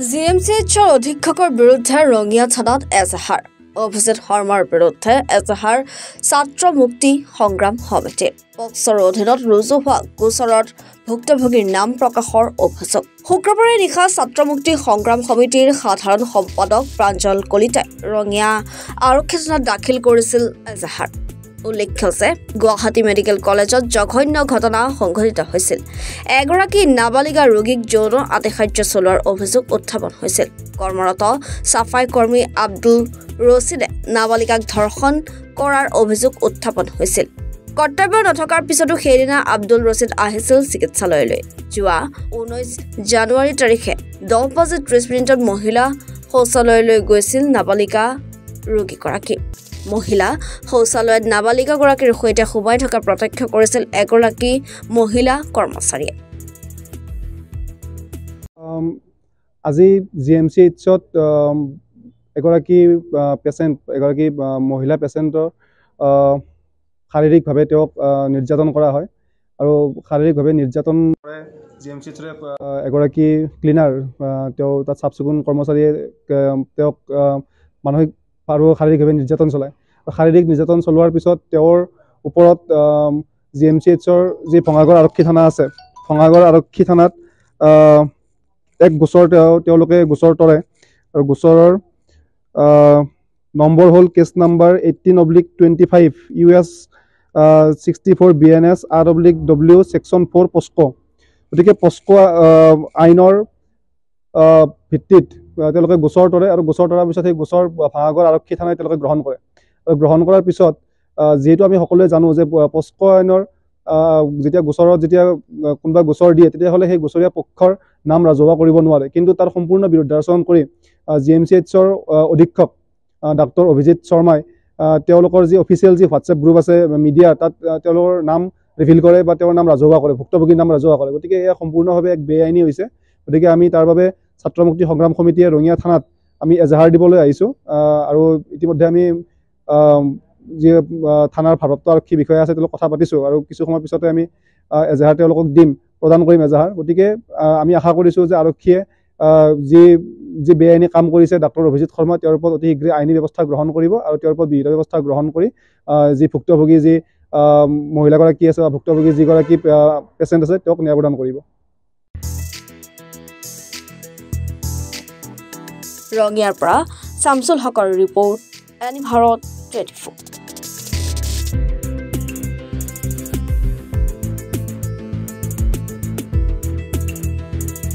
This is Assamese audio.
জিএমচিএইচৰ অধীক্ষকৰ বিৰুদ্ধে ৰঙিয়া থানাত এজাহাৰ অভিজিত শৰ্মাৰ বিৰুদ্ধে এজাহাৰ ছাত্ৰ মুক্তি সংগ্ৰাম সমিতি পক্সৰ অধীনত ৰুজু হোৱা গোচৰত ভুক্তভোগীৰ নাম প্ৰকাশৰ অভিযোগ শুক্ৰবাৰে নিশা ছাত্ৰ মুক্তি সংগ্ৰাম সমিতিৰ সাধাৰণ সম্পাদক প্ৰাঞ্জল কলিতাই ৰঙিয়া আৰক্ষী থানাত দাখিল কৰিছিল এজাহাৰ উল্লেখ্য যে গুৱাহাটী মেডিকেল কলেজত জঘন্য ঘটনা সংঘটিত হৈছিল এগৰাকী নাবালিকা ৰোগীক যৌন আতিশায্য চলোৱাৰ অভিযোগ উত্থাপন হৈছিল কৰ্মৰত সাফাই কৰ্মী আব্দুল ৰছিদে নাবালিকাক ধৰ্ষণ কৰাৰ অভিযোগ উত্থাপন হৈছিল কৰ্তব্য নথকাৰ পিছতো সেইদিনা আব্দুল ৰছিদ আহিছিল চিকিৎসালয়লৈ যোৱা 19 জানুৱাৰী তাৰিখে 10:30 মহিলা শৌচালয়লৈ গৈছিল নাবালিকা ৰোগীগৰাকী মহিলা শৌচালয়ত নাবালিকাগৰাকীৰ সৈতে সোমাই থকা প্ৰত্যক্ষ কৰিছিল এগৰাকী মহিলা কৰ্মচাৰীয়ে আজি জিএমচিএইচত এগৰাকী পেচেণ্ট এগৰাকী মহিলা পেচেণ্টৰ শাৰীৰিকভাৱে তেওঁক নিৰ্যাতন কৰা হয় আৰু শাৰীৰিকভাৱে নিৰ্যাতন কৰে জিএমচিএইচৰ এগৰাকী ক্লিনাৰ তেওঁ তাত চাফ চিকুণ কৰ্মচাৰীয়ে তেওঁক মানসিক আৰু শাৰীৰিকভাৱে নিৰ্যাতন চলায় শাৰীৰিক নিৰ্যাতন চলোৱাৰ পিছত তেওঁৰ ওপৰত জিএমচিএইচৰ যি ভঙাগড় আৰক্ষী থানা আছে ভঙাগড় আৰক্ষী থানাত এক গোচৰ তেওঁলোকে গোচৰ তৰে আৰু গোচৰৰ নম্বৰ হ'ল case number 18/25 US 64 BNS R/W Section 4 POCSO গতিকে পস্কো আইনৰ ভিত্তিত তেওঁলোকে গোচৰ তৰে আৰু গোচৰ তৰাৰ পিছত সেই গোচৰ ভাঙাগড় আৰক্ষী থানাই তেওঁলোকে গ্ৰহণ কৰে আৰু গ্ৰহণ কৰাৰ পিছত যেহেতু আমি সকলোৱে জানো যে পস্কো আইনৰ যেতিয়া গোচৰত যেতিয়া কোনোবা গোচৰ দিয়ে তেতিয়াহ'লে সেই গোচৰীয়া পক্ষৰ নাম ৰাজহুৱা কৰিব নোৱাৰে কিন্তু তাৰ সম্পূৰ্ণ বিৰুদ্ধাচৰণ কৰি জিএমচিএইচৰ অধীক্ষক ডাক্তৰ অভিজিত শৰ্মাই তেওঁলোকৰ যি অফিচিয়েল যি হোৱাটছএপ গ্ৰুপ আছে মিডিয়া তাত তেওঁলোকৰ নাম ৰিভিল কৰে বা তেওঁৰ নাম ৰাজহুৱা কৰে ভুক্তভোগীৰ নাম ৰাজহুৱা কৰে গতিকে এয়া সম্পূৰ্ণভাৱে এক বেআইনী হৈছে গতিকে আমি তাৰ বাবে ছাত্ৰ মুক্তি সংগ্ৰাম সমিতিয়ে ৰঙিয়া থানাত আমি এজাহাৰ দিবলৈ আহিছোঁ আৰু ইতিমধ্যে আমি যি থানাৰ ভাৰপ্ৰাপ্ত আৰক্ষী বিষয়া আছে তেওঁলোকক কথা পাতিছোঁ আৰু কিছু সময়ৰ পিছতে আমি এজাহাৰ তেওঁলোকক প্ৰদান কৰিম এজাহাৰ গতিকে আমি আশা কৰিছোঁ যে আৰক্ষীয়ে যি বেআইনী কাম কৰিছে ডাক্তৰ অভিজিত শৰ্মা তেওঁৰ ওপৰত অতি শীঘ্ৰে আইনী ব্যৱস্থা গ্ৰহণ কৰিব আৰু তেওঁৰ ওপৰত বিহিত ব্যৱস্থা গ্ৰহণ কৰি যি ভুক্তভোগী যি মহিলাগৰাকী আছে বা ভুক্তভোগী যিগৰাকী পেচেণ্ট আছে তেওঁক ন্যায় প্ৰদান কৰিব ৰঙিয়াৰ পৰা শামছুল হকৰ ৰিপৰ্ট এনি ভাৰত 24